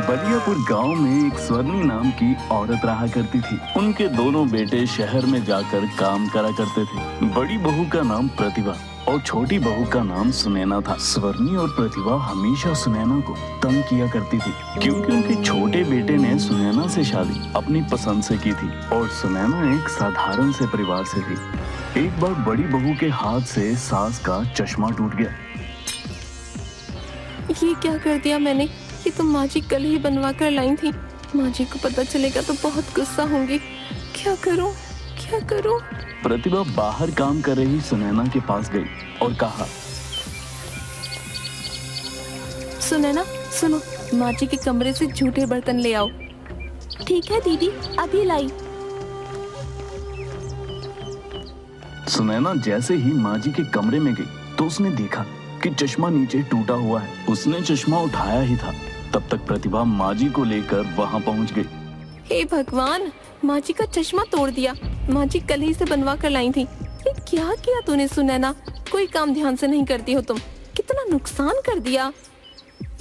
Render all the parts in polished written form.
बलियापुर गांव में एक स्वर्णी नाम की औरत रहा करती थी। उनके दोनों बेटे शहर में जाकर काम करा करते थे। बड़ी बहू का नाम प्रतिभा और छोटी बहू का नाम सुनैना था। स्वर्णी और प्रतिभा हमेशा सुनैना को तंग किया करती थी, क्योंकि उनके छोटे बेटे ने सुनैना से शादी अपनी पसंद से की थी और सुनैना एक साधारण से परिवार से थी। एक बार बड़ी बहू के हाथ से सास का चश्मा टूट गया। ये क्या कर दिया मैंने? ये तो माँ जी कल ही बनवा कर लाई थी। माँ जी को पता चलेगा तो बहुत गुस्सा होंगी। क्या करूं? क्या करूं? प्रतिभा बाहर काम कर रही सुनैना के पास गई और कहा, सुनैना सुनो, माँ जी के कमरे से झूठे बर्तन ले आओ। ठीक है दीदी, अभी लाई। सुनैना जैसे ही माँ जी के कमरे में गई तो उसने देखा कि चश्मा नीचे टूटा हुआ है। उसने चश्मा उठाया ही था, तब तक प्रतिभा माँ जी को लेकर वहाँ पहुँच गई। हे भगवान, माँ जी का चश्मा तोड़ दिया। माँ जी कल ही से बनवा कर लाई थी। ये क्या किया तूने सुनैना? कोई काम ध्यान से नहीं करती हो तुम। कितना नुकसान कर दिया।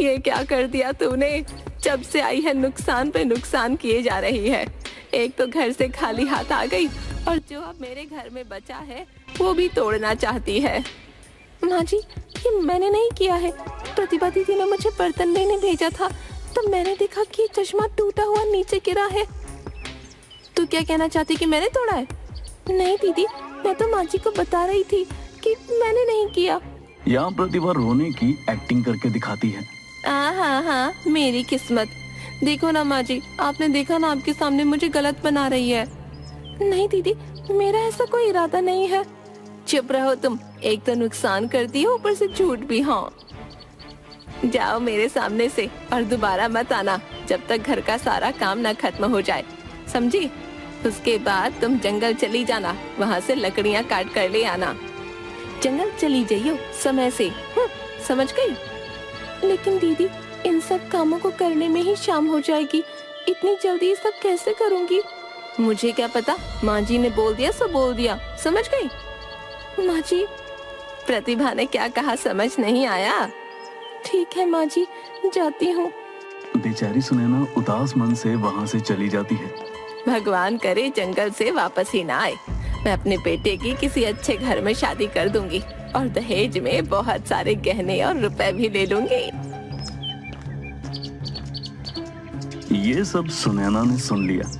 ये क्या कर दिया तूने? जब से आई है नुकसान पे नुकसान किए जा रही है। एक तो घर से खाली हाथ आ गई और जो अब मेरे घर में बचा है वो भी तोड़ना चाहती है। माँ जी, ये मैंने नहीं किया है। प्रतिभा दीदी ने मुझे बर्तन लेने भेजा था तो मैंने देखा कि ये चश्मा टूटा हुआ नीचे गिरा है। तू क्या कहना चाहती कि मैंने तोड़ा है? नहीं दीदी, मैं तो माँ जी को बता रही थी कि मैंने नहीं किया। यहाँ प्रतिभा रोने की एक्टिंग करके दिखाती है। हाँ, मेरी किस्मत। देखो ना माँ जी, आपने देखा ना, आपके सामने मुझे गलत बना रही है। नहीं दीदी, मेरा ऐसा कोई इरादा नहीं है। चुप रहो तुम। एक तो नुकसान करती हो, ऊपर से झूठ भी। हाँ, जाओ मेरे सामने से और दोबारा मत आना जब तक घर का सारा काम ना खत्म हो जाए, समझी? उसके बाद तुम जंगल चली जाना, वहाँ से लकड़ियाँ काट कर ले आना। जंगल चली जाइयो समय से, समझ गई? लेकिन दीदी, इन सब कामों को करने में ही शाम हो जाएगी। इतनी जल्दी ये सब कैसे करूँगी? मुझे क्या पता, माँ जी ने बोल दिया सो बोल दिया, समझ गई? माँ जी, प्रतिभा ने क्या कहा समझ नहीं आया? ठीक है माँ जी, जाती हूँ। बेचारी सुनैना उदास मन से वहाँ से चली जाती है। भगवान करे जंगल से वापस ही ना आए। मैं अपने बेटे की किसी अच्छे घर में शादी कर दूंगी और दहेज में बहुत सारे गहने और रुपए भी ले लूंगी। ये सब सुनैना ने सुन लिया।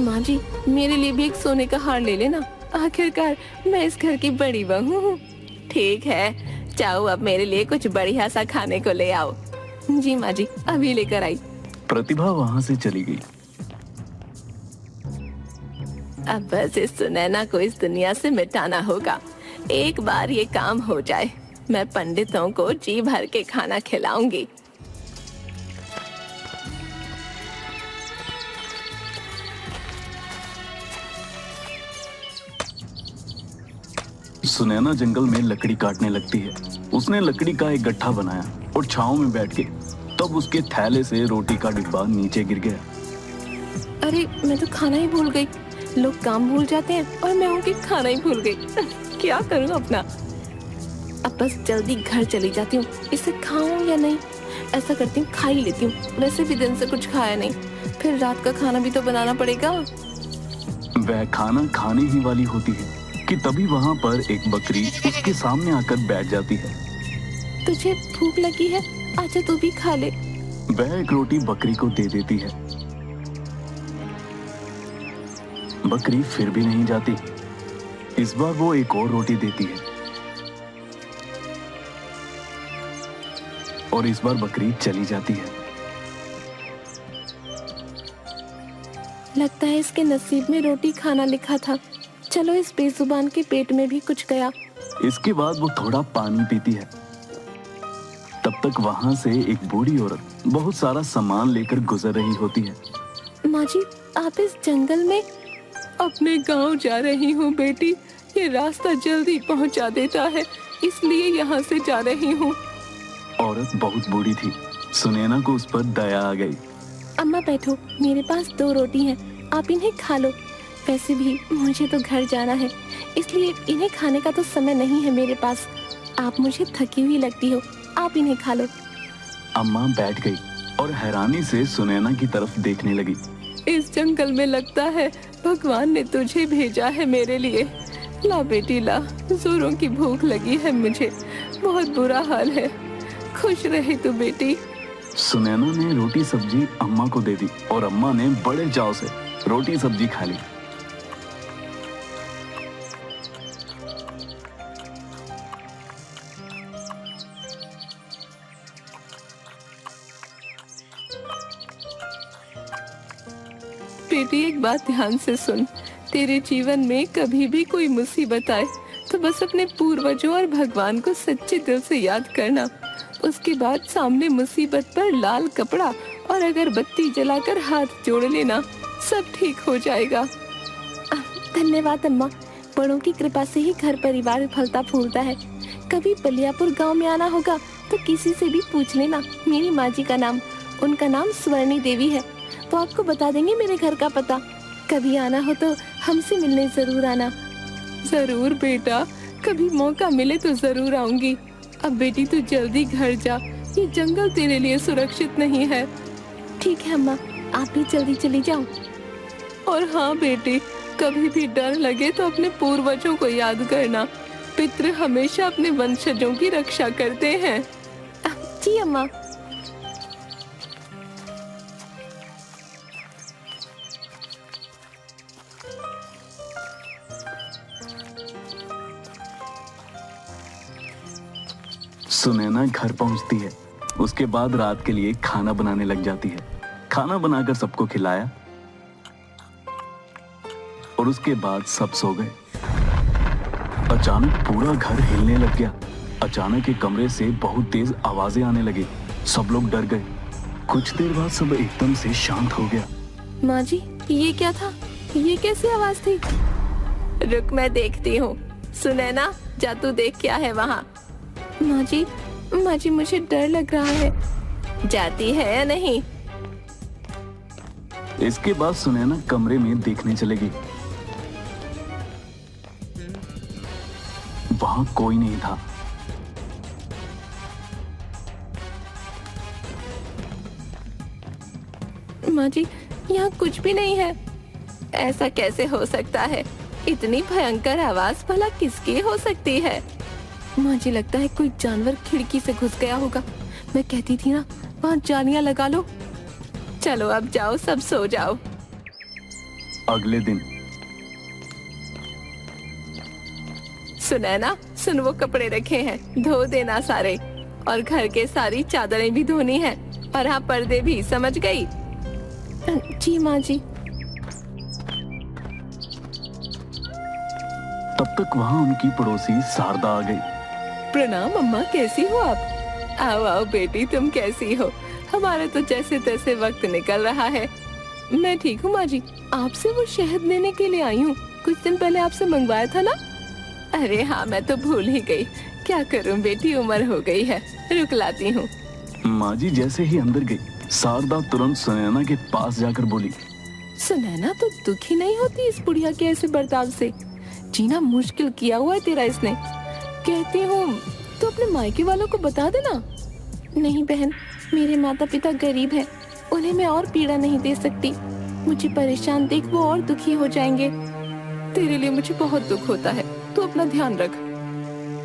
माँ जी, मेरे लिए भी एक सोने का हार ले लेना। आखिरकार मैं इस घर की बड़ी बहू हूँ। ठीक है, जाओ अब मेरे लिए कुछ बढ़िया सा खाने को ले आओ। जी माँ जी, अभी लेकर आई। प्रतिभा वहाँ से चली गई। अब बस इस सुनैना को इस दुनिया से मिटाना होगा। एक बार ये काम हो जाए, मैं पंडितों को जी भर के खाना खिलाऊंगी। सुनैना जंगल में लकड़ी काटने लगती है। उसने लकड़ी का एक गट्ठा बनाया और छांव में बैठ के तब उसके थैले से रोटी का डिब्बा नीचे गिर गया। अरे, मैं तो खाना ही भूल गई। लोग काम भूल जाते हैं और मैं हूँ कि खाना ही भूल गई। क्या करूँ अपना? अब बस जल्दी घर चली जाती हूँ। इसे खाऊं या नहीं? ऐसा करती हूँ, खा ही लेती हूँ। वैसे भी दिन से कुछ खाया नहीं, फिर रात का खाना भी तो बनाना पड़ेगा। वह खाना खाने ही वाली होती है कि तभी वहाँ पर एक बकरी उसके सामने आकर बैठ जाती है। तुझे भूख लगी है? आजा तू भी खा ले। वह एक रोटी बकरी को दे देती है। बकरी फिर भी नहीं जाती। इस बार वो एक और रोटी देती है और इस बार बकरी चली जाती है। लगता है इसके नसीब में रोटी खाना लिखा था। चलो, इस बेजुबान के पेट में भी कुछ गया। इसके बाद वो थोड़ा पानी पीती है। तब तक वहां से एक बूढ़ी औरत बहुत सारा सामान लेकर गुजर रही होती है। माँ जी, आप इस जंगल में? अपने गांव जा रही हूँ बेटी। ये रास्ता जल्दी पहुँचा देता है, इसलिए यहाँ से जा रही हूँ। औरत बहुत बूढ़ी थी। सुनैना को उस पर दया आ गई। अम्मा बैठो, मेरे पास 2 रोटी हैं, आप इन्हें खा लो। वैसे भी मुझे तो घर जाना है, इसलिए इन्हें खाने का तो समय नहीं है मेरे पास। आप मुझे थकी हुई लगती हो, आप इन्हें खा लो। अम्मा बैठ गई और हैरानी से सुनैना की तरफ देखने लगी। इस जंगल में लगता है भगवान ने तुझे भेजा है मेरे लिए। ला बेटी ला, जोरों की भूख लगी है मुझे, बहुत बुरा हाल है। खुश रहे तू बेटी। सुनैना ने रोटी सब्जी अम्मा को दे दी और अम्मा ने बड़े चाव से रोटी सब्जी खा ली। बेटी एक बात ध्यान से सुन, तेरे जीवन में कभी भी कोई मुसीबत आए तो बस अपने पूर्वजों और भगवान को सच्चे दिल से याद करना। उसके बाद सामने मुसीबत पर लाल कपड़ा और अगरबत्ती जलाकर हाथ जोड़ लेना, सब ठीक हो जाएगा। धन्यवाद अम्मा, बड़ों की कृपा से ही घर परिवार फलता फूलता है। कभी बलियापुर गांव में आना होगा तो किसी से भी पूछ लेना मेरी माँ जी का नाम। उनका नाम स्वर्णी देवी है, तो आपको बता देंगे मेरे घर का पता। कभी आना हो तो हमसे मिलने जरूर आना। जरूर बेटा, कभी मौका मिले तो जरूर आऊंगी। अब बेटी तू जल्दी घर जा, ये जंगल तेरे लिए सुरक्षित नहीं है। ठीक है अम्मा, आप भी जल्दी चली जाओ। और हाँ बेटी, कभी भी डर लगे तो अपने पूर्वजों को याद करना। पितृ हमेशा अपने वंशजों की रक्षा करते हैं। जी अम्मा। सुनैना घर पहुंचती है। उसके बाद रात के लिए खाना बनाने लग जाती है। खाना बनाकर सबको खिलाया और उसके बाद सब सो गए। अचानक पूरा घर हिलने लग गया। अचानक एक कमरे से बहुत तेज आवाजें आने लगी। सब लोग डर गए। कुछ देर बाद सब एकदम से शांत हो गया। माँ जी, ये क्या था? ये कैसी आवाज थी? रुक, मैं देखती हूँ। सुनैना, जा तू देख क्या है वहाँ। माँ जी मुझे डर लग रहा है। जाती है या नहीं? इसके बाद सुनैना कमरे में देखने चलेगी। वहां कोई नहीं था। माँ जी, यहाँ कुछ भी नहीं है। ऐसा कैसे हो सकता है? इतनी भयंकर आवाज भला किसकी हो सकती है? माँ जी, लगता है कोई जानवर खिड़की से घुस गया होगा। मैं कहती थी ना, वहाँ जालियां लगा लो। चलो अब जाओ, सब सो जाओ। अगले दिन सुनैना, सुन, वो कपड़े रखे हैं, धो देना सारे। और घर के सारी चादरें भी धोनी है। और हाँ, पर्दे भी, समझ गई? जी माँ जी। तब तक वहां उनकी पड़ोसी शारदा आ गई। प्रणाम अम्मा, कैसी हो आप? आओ आओ बेटी, तुम कैसी हो? हमारा तो जैसे तैसे वक्त निकल रहा है। मैं ठीक हूँ माँ जी। आपसे वो शहद लेने के लिए आई हूँ, कुछ दिन पहले आपसे मंगवाया था ना। अरे हाँ, मैं तो भूल ही गई। क्या करूँ बेटी, उम्र हो गई है। रुक लाती हूँ। माँ जी जैसे ही अंदर गई, शारदा तुरंत सुनैना के पास जाकर बोली, सुनैना तो दुखी नहीं होती इस बुढ़िया के ऐसे बर्ताव से। जीना मुश्किल किया हुआ है तेरा इसने। कहती हूँ तो अपने मायके वालों को बता देना। नहीं बहन, मेरे माता पिता गरीब हैं, उन्हें मैं और पीड़ा नहीं दे सकती। मुझे परेशान देख वो और दुखी हो जाएंगे। तेरे लिए मुझे बहुत दुख होता है, तू अपना ध्यान रख।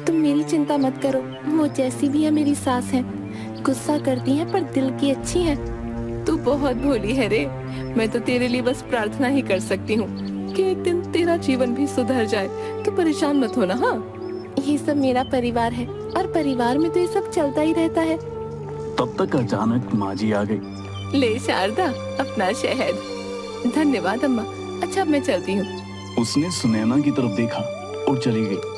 तुम मेरी चिंता मत करो, वो जैसी भी है मेरी सास है। गुस्सा करती है पर दिल की अच्छी है। तू बहुत भोली है रे। मैं तो तेरे लिए बस प्रार्थना ही कर सकती हूँ कि एक दिन तेरा जीवन भी सुधर जाए। तू परेशान मत होना। हाँ, ये सब मेरा परिवार है और परिवार में तो ये सब चलता ही रहता है। तब तक अचानक माँ जी आ गई। ले शारदा, अपना शहद। धन्यवाद अम्मा। अच्छा, अब मैं चलती हूँ। उसने सुनैना की तरफ देखा और चली गई।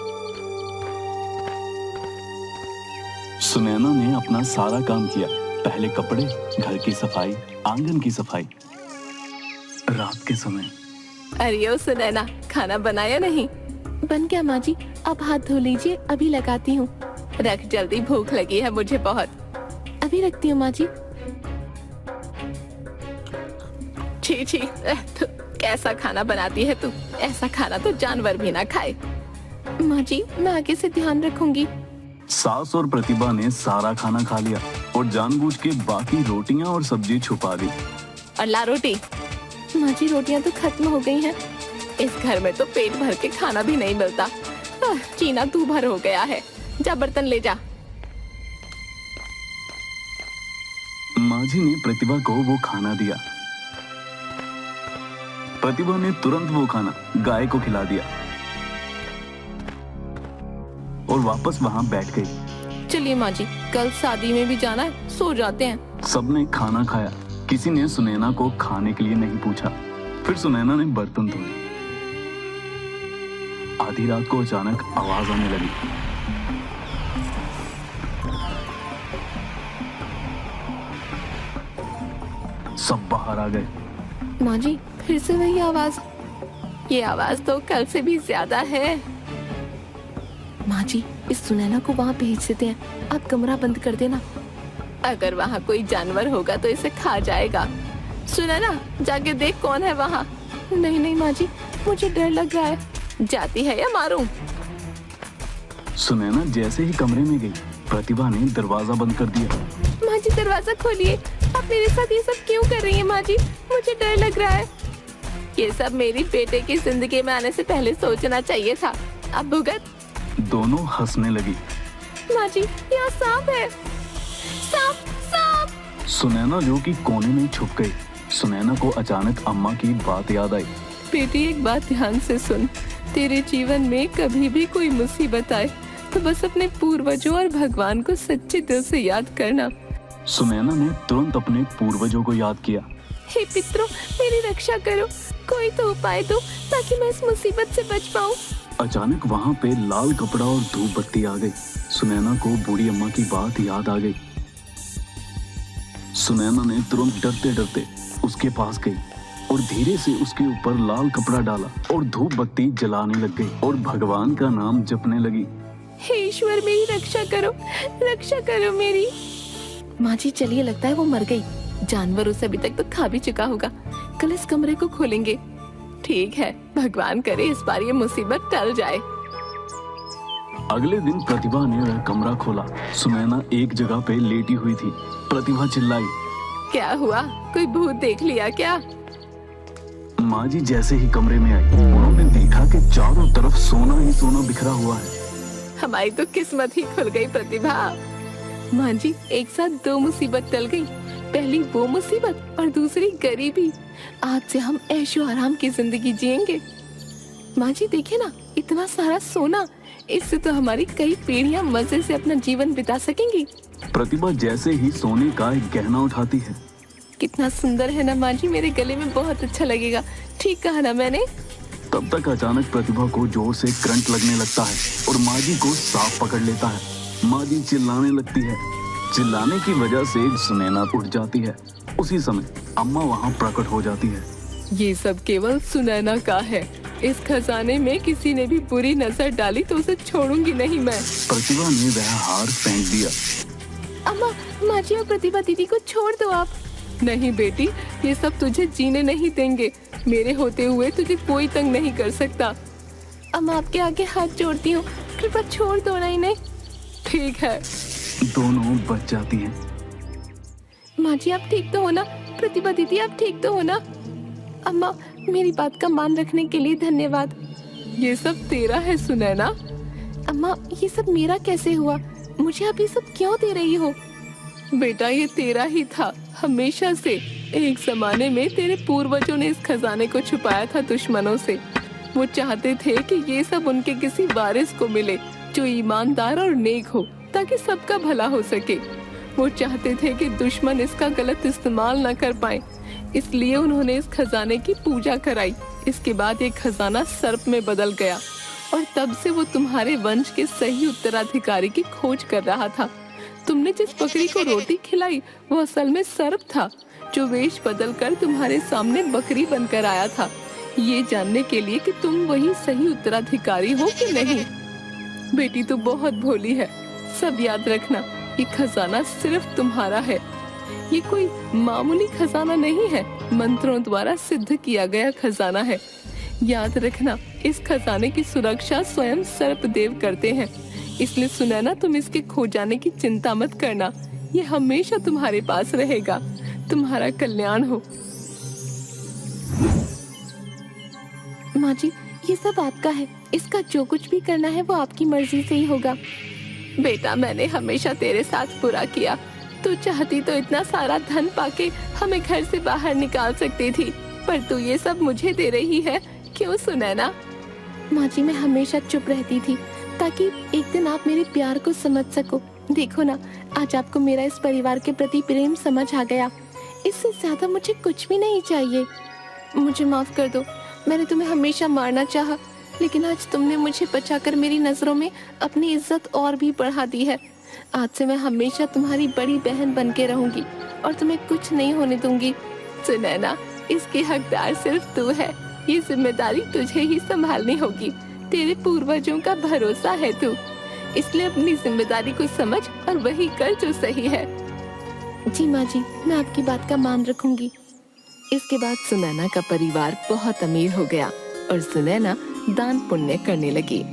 सुनैना ने अपना सारा काम किया। पहले कपड़े, घर की सफाई, आंगन की सफाई। रात के समय, अरे ओ सुनैना, खाना बनाया नहीं? बन गया माँ जी, अब हाथ धो लीजिए, अभी लगाती हूँ। रख जल्दी, भूख लगी है मुझे बहुत। अभी रखती हूँ माँ जी। छी छी, कैसा खाना बनाती है तू? ऐसा खाना तो जानवर भी ना खाए। माँ जी, मैं आगे से ध्यान रखूंगी। सास और प्रतिभा ने सारा खाना खा लिया और जानबूझ के बाकी रोटियां और सब्जी छुपा दी। और ला रोटी। माँ जी रोटियां तो खत्म हो गई हैं। इस घर में तो पेट भर के खाना भी नहीं मिलता। जीना तू भर हो गया है। जा बर्तन ले जा। माँ जी ने प्रतिभा को वो खाना दिया। प्रतिभा ने तुरंत वो खाना गाय को खिला दिया और वापस वहां बैठ गई। चलिए माँ जी, कल शादी में भी जाना है, सो जाते हैं। सबने खाना खाया। किसी ने सुनैना को खाने के लिए नहीं पूछा। फिर सुनैना ने बर्तन धोए। आधी रात को अचानक आवाज आने लगी। सब बाहर आ गए। माँ जी फिर से वही आवाज। ये आवाज तो कल से भी ज्यादा है। माँ जी इस सुनैना को वहाँ भेज देते हैं। आप कमरा बंद कर देना। अगर वहाँ कोई जानवर होगा तो इसे खा जाएगा। सुनैना जाके देख कौन है वहाँ। नहीं नहीं माँ जी, मुझे डर लग रहा है। जाती है या मारूं? सुनैना जैसे ही कमरे में गई, प्रतिभा ने दरवाजा बंद कर दिया। माँ जी दरवाजा खोलिए। आप मेरे साथ ये सब क्यों कर रही हैं माँ जी? मुझे डर लग रहा है। ये सब मेरी बेटे की जिंदगी में आने से पहले सोचना चाहिए था। अब भुगत। दोनों हंसने लगी। माँ जी यहाँ सांप है। सांप सांप। सुनैना जो कि कोने में छुप गई। सुनैना को अचानक अम्मा की बात याद आई। बेटी एक बात ध्यान से सुन। तेरे जीवन में कभी भी कोई मुसीबत आए तो बस अपने पूर्वजों और भगवान को सच्चे दिल से याद करना। सुनैना ने तुरंत अपने पूर्वजों को याद किया। हे पितरों, मेरी रक्षा करो। कोई तो उपाय दो ताकि मैं इस मुसीबत से बच पाऊं। अचानक वहाँ पे लाल कपड़ा और धूप बत्ती आ गई। सुनैना को बूढ़ी अम्मा की बात याद आ गई। सुनैना ने तुरंत डरते डरते उसके पास गई और धीरे से उसके ऊपर लाल कपड़ा डाला और धूप बत्ती जलाने लग गई और भगवान का नाम जपने लगी। हे ईश्वर मेरी रक्षा करो मेरी। माँ जी चलिए, लगता है वो मर गई। जानवर उसे अभी तक तो खा भी चुका होगा। कल इस कमरे को खोलेंगे। ठीक है, भगवान करे इस बार ये मुसीबत टल जाए। अगले दिन प्रतिभा ने वह कमरा खोला। सुनैना एक जगह पे लेटी हुई थी। प्रतिभा चिल्लाई, क्या हुआ? कोई भूत देख लिया क्या? माँ जी जैसे ही कमरे में आई, उन्होंने देखा कि चारों तरफ सोना ही सोना बिखरा हुआ है। हमारी तो किस्मत ही खुल गई प्रतिभा। माँ जी एक साथ दो मुसीबत टल गई। पहली वो मुसीबत और दूसरी गरीबी। आज से हम ऐशो आराम की जिंदगी जिएंगे। माँ जी देखिए ना, इतना सारा सोना। इससे तो हमारी कई पीढ़ियां मजे से अपना जीवन बिता सकेंगी। प्रतिभा जैसे ही सोने का एक गहना उठाती है। कितना सुंदर है ना माँ जी, मेरे गले में बहुत अच्छा लगेगा। ठीक कहा ना मैंने? तब तक अचानक प्रतिभा को जोर से करंट लगने लगता है और माँ जी को सांप पकड़ लेता है। माँ जी चिल्लाने लगती है। चिल्लाने की वजह से सुनैना उठ जाती है। उसी समय अम्मा वहाँ प्रकट हो जाती है। ये सब केवल सुनैना का है। इस खजाने में किसी ने भी बुरी नजर डाली तो उसे छोड़ूंगी नहीं मैं। प्रतिभा ने वह हार फेंक दिया। अम्मा, माँ जी और प्रतिभा दीदी को छोड़ दो आप। नहीं बेटी, ये सब तुझे जीने नहीं देंगे। मेरे होते हुए तुझे कोई तंग नहीं कर सकता। अम्मा आपके आगे हाथ जोड़ती हूँ, कृपया छोड़ दो ना इन्हें। ठीक है। दोनों बच जाती हैं। माँ जी आप ठीक तो हो ना? प्रतिभा दीदी आप ठीक तो हो ना? अम्मा मेरी बात का मान रखने के लिए धन्यवाद। ये सब तेरा है सुनैना। अम्मा ये सब मेरा कैसे हुआ? मुझे आप ये सब क्यों दे रही हो? बेटा ये तेरा ही था हमेशा से। एक जमाने में तेरे पूर्वजों ने इस खजाने को छुपाया था दुश्मनों से। वो चाहते थे कि ये सब उनके किसी वारिस को मिले जो ईमानदार और नेक हो, ताकि सबका भला हो सके। वो चाहते थे कि दुश्मन इसका गलत इस्तेमाल न कर पाए, इसलिए उन्होंने इस खजाने की पूजा कराई। इसके बाद ये खजाना सर्प में बदल गया और तब से वो तुम्हारे वंश के सही उत्तराधिकारी की खोज कर रहा था। तुमने जिस बकरी को रोटी खिलाई वो असल में सर्प था, जो वेश बदलकर तुम्हारे सामने बकरी बनकर आया था, ये जानने के लिए कि तुम वही सही उत्तराधिकारी हो कि नहीं। बेटी तू बहुत भोली है। सब याद रखना, ये खजाना सिर्फ तुम्हारा है। ये कोई मामूली खजाना नहीं है, मंत्रों द्वारा सिद्ध किया गया खजाना है। याद रखना, इस खजाने की सुरक्षा स्वयं सर्पदेव करते हैं। इसलिए सुनैना तुम इसके खो जाने की चिंता मत करना, ये हमेशा तुम्हारे पास रहेगा। तुम्हारा कल्याण हो। माँ जी, ये सब आपका है, इसका जो कुछ भी करना है वो आपकी मर्जी से ही होगा। बेटा, मैंने हमेशा तेरे साथ बुरा किया। तू चाहती तो इतना सारा धन पाके हमें घर से बाहर निकाल सकती थी, पर तू ये सब मुझे दे रही है, क्यों सुनैना? माँ जी, मैं हमेशा चुप रहती थी ताकि एक दिन आप मेरे प्यार को समझ सको। देखो ना, आज आपको मेरा इस परिवार के प्रति प्रेम समझ आ गया। इससे ज्यादा मुझे कुछ भी नहीं चाहिए। मुझे माफ कर दो, मैंने तुम्हें हमेशा मारना चाहा, लेकिन आज तुमने मुझे बचाकर मेरी नजरों में अपनी इज्जत और भी बढ़ा दी है। आज से मैं हमेशा तुम्हारी बड़ी बहन बन के रहूंगी और तुम्हें कुछ नहीं होने दूंगी। सुनैना, इसकी हकदार सिर्फ तू है। ये जिम्मेदारी तुझे ही संभालनी होगी। तेरे पूर्वजों का भरोसा है तू, इसलिए अपनी जिम्मेदारी को समझ और वही कर जो सही है। जी माँ जी, मैं आपकी बात का मान रखूंगी। इसके बाद सुनैना का परिवार बहुत अमीर हो गया और सुनैना दान पुण्य करने लगी।